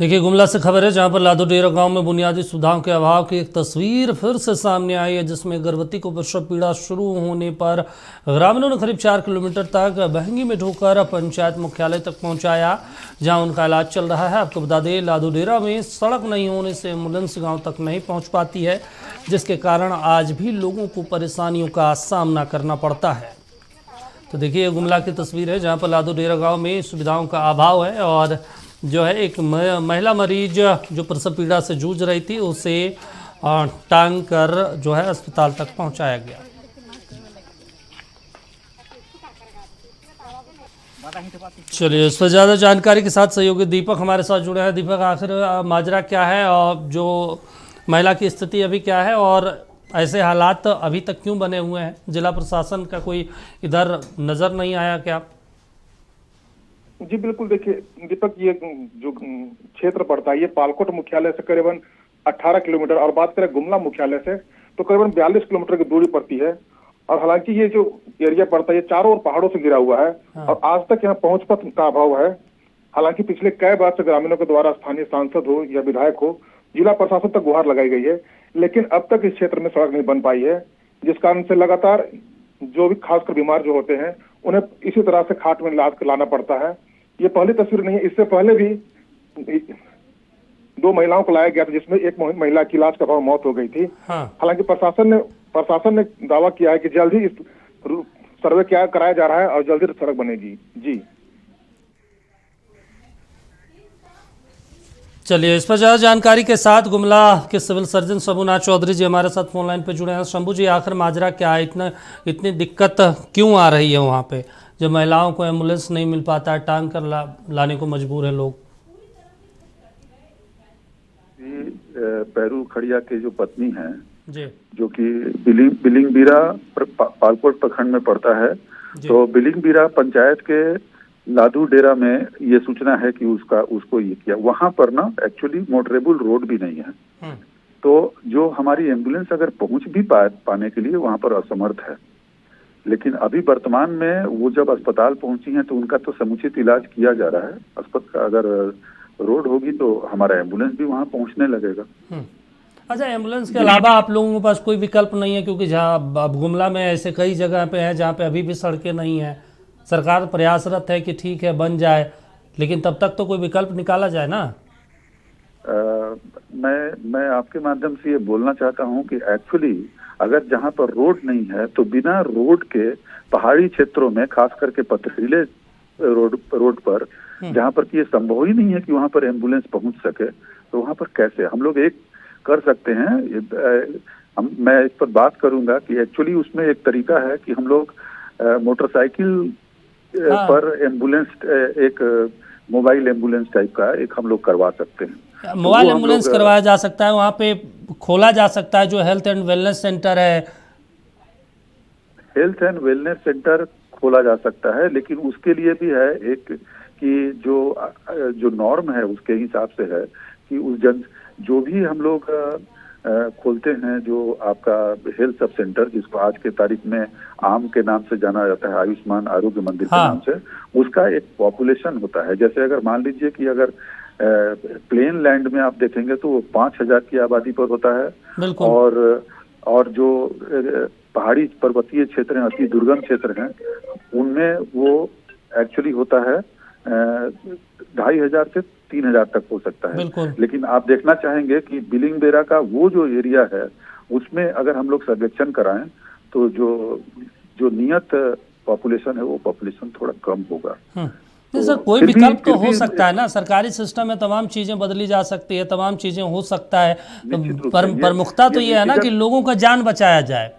देखिए, गुमला से खबर है जहां पर लादू डेरा गांव में बुनियादी सुविधाओं के अभाव की एक तस्वीर फिर से सामने आई है, जिसमें गर्भवती को प्रसव पीड़ा शुरू होने पर ग्रामीणों ने करीब 4 किलोमीटर तक बहंगी में ढोकर पंचायत मुख्यालय तक पहुंचाया, जहां उनका इलाज चल रहा है। आपको बता दें, लादू डेरा में सड़क नहीं होने से एम्बुलेंस गाँव तक नहीं पहुँच पाती है, जिसके कारण आज भी लोगों को परेशानियों का सामना करना पड़ता है। तो देखिए, गुमला की तस्वीर है जहाँ पर लादू डेरा गाँव में सुविधाओं का अभाव है और जो है एक महिला मरीज जो प्रसव पीड़ा से जूझ रही थी, उसे टांग कर जो है अस्पताल तक पहुंचाया गया। चलिए, इस पर ज़्यादा जानकारी के साथ सहयोगी दीपक हमारे साथ जुड़े हैं। दीपक, आखिर माजरा क्या है और जो महिला की स्थिति अभी क्या है और ऐसे हालात अभी तक क्यों बने हुए हैं? जिला प्रशासन का कोई इधर नज़र नहीं आया क्या? जी बिल्कुल, देखिए दीपक, ये जो क्षेत्र पड़ता है ये पालकोट मुख्यालय से करीबन 18 किलोमीटर और बात करें गुमला मुख्यालय से तो करीबन 42 किलोमीटर की दूरी पड़ती है। और हालांकि ये जो एरिया पड़ता है ये चारों ओर पहाड़ों से घिरा हुआ है। हाँ। और आज तक यहाँ पहुंच पथ का अभाव है। हालांकि पिछले कई बार से ग्रामीणों के द्वारा स्थानीय सांसद हो या विधायक हो, जिला प्रशासन तक गुहार लगाई गई है, लेकिन अब तक इस क्षेत्र में सड़क नहीं बन पाई है, जिस कारण से लगातार जो भी खासकर बीमार जो होते हैं उन्हें इसी तरह से खाट में लाद कर लाना पड़ता है। ये पहली तस्वीर नहीं है, इससे पहले भी 2 महिलाओं को लाया गया था, जिसमें एक महिला की इलाज का अभाव मौत हो गई थी। हाँ। हालांकि प्रशासन ने दावा किया है कि जल्द ही इस सर्वे कराया जा रहा है और जल्दी सड़क बनेगी। जी चलिए, इस पर ज़्यादा जानकारी के साथ गुमला के सिविल सर्जन शंभुनाथ चौधरी जी हमारे साथ फोन लाइन पे जुड़े हैं। शंभू जी, आखिर माजरा क्या है? इतनी दिक्कत क्यों आ रही है वहाँ पे, जब महिलाओं को एम्बुलेंस नहीं मिल पाता है, टांग कर लाने को मजबूर है लोग? पैरू खड़िया के जो पत्नी हैं जी, जो कि बिलिंगबीरा पालकोट प्रखंड में पड़ता है, तो बिलिंगबीरा पंचायत के लादू डेरा में ये सूचना है कि उसको ये किया। वहां पर ना एक्चुअली मोटरेबल रोड भी नहीं है, तो जो हमारी एम्बुलेंस अगर पहुंच भी पाने के लिए वहां पर असमर्थ है। लेकिन अभी वर्तमान में वो जब अस्पताल पहुंची हैं तो उनका तो समुचित इलाज किया जा रहा है। अस्पताल अगर रोड होगी तो हमारा एम्बुलेंस भी वहां पहुंचने लगेगा। अच्छा, एम्बुलेंस के अलावा आप लोगों के पास कोई विकल्प नहीं है? क्योंकि जहाँ गुमला में ऐसे कई जगह पे है जहाँ पे अभी भी सड़कें नहीं है। सरकार प्रयासरत है कि ठीक है बन जाए, लेकिन तब तक तो कोई विकल्प निकाला जाए ना। मैं आपके माध्यम से ये बोलना चाहता हूँ कि एक्चुअली अगर जहाँ पर रोड नहीं है तो बिना रोड के पहाड़ी क्षेत्रों में, खास करके पथरीले रोड पर जहाँ पर कि ये संभव ही नहीं है कि वहाँ पर एम्बुलेंस पहुँच सके, तो वहाँ पर कैसे हम लोग एक कर सकते हैं। मैं इस पर बात करूंगा कि एक्चुअली उसमें एक तरीका है कि हम लोग मोटरसाइकिल पर एम्बुलेंस, एक मोबाइल एम्बुलेंस टाइप का एक हम लोग करवा सकते हैं। मोबाइल एम्बुलेंस करवाया जा सकता है, वहाँ पे खोला जा सकता है जो हेल्थ एंड वेलनेस सेंटर है। हेल्थ एंड वेलनेस सेंटर खोला जा सकता है, लेकिन उसके लिए भी है एक कि जो नॉर्म है उसके हिसाब से है कि जो भी हम लोग खोलते हैं, जो आपका हेल्थ सब सेंटर, जिसको आज के तारीख में आम के नाम से जाना जाता है, आयुष्मान आरोग्य मंदिर के नाम से, उसका एक पॉपुलेशन होता है। जैसे अगर मान लीजिए कि अगर प्लेन लैंड में आप देखेंगे तो वो 5000 की आबादी पर होता है, और जो पहाड़ी पर्वतीय क्षेत्र हैं, अति दुर्गम क्षेत्र हैं, उनमें वो एक्चुअली होता है 2500 से 3000 तक हो सकता है। लेकिन आप देखना चाहेंगे कि बिलिंगबेरा का वो जो एरिया है उसमें अगर हम लोग सर्वेक्षण कराएं तो जो नियत पॉपुलेशन है वो पॉपुलेशन थोड़ा कम होगा। तो सर, कोई विकल्प तो हो सकता है ना? सरकारी सिस्टम में तमाम चीजें बदली जा सकती है, तमाम चीजें हो सकता है, प्रमुखता तो ये है ना कि लोगों का जान बचाया जाए।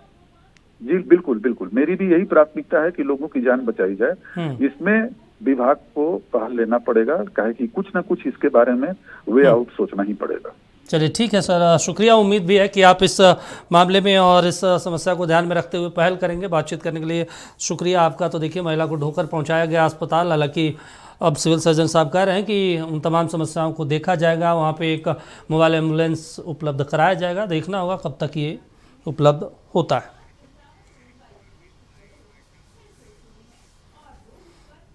जी बिल्कुल बिल्कुल, मेरी भी यही प्राथमिकता है कि लोगों की जान बचाई जाए। इसमें विभाग को पहल लेना पड़ेगा, काहे कि कुछ ना कुछ इसके बारे में वे आउट सोचना ही पड़ेगा। चलिए ठीक है सर, शुक्रिया। उम्मीद भी है कि आप इस मामले में और इस समस्या को ध्यान में रखते हुए पहल करेंगे। बातचीत करने के लिए शुक्रिया आपका। तो देखिए, महिला को ढोकर पहुंचाया गया अस्पताल। हालांकि अब सिविल सर्जन साहब कह रहे हैं कि उन तमाम समस्याओं को देखा जाएगा, वहाँ पे एक मोबाइल एम्बुलेंस उपलब्ध कराया जाएगा। देखना होगा कब तक ये उपलब्ध होता है।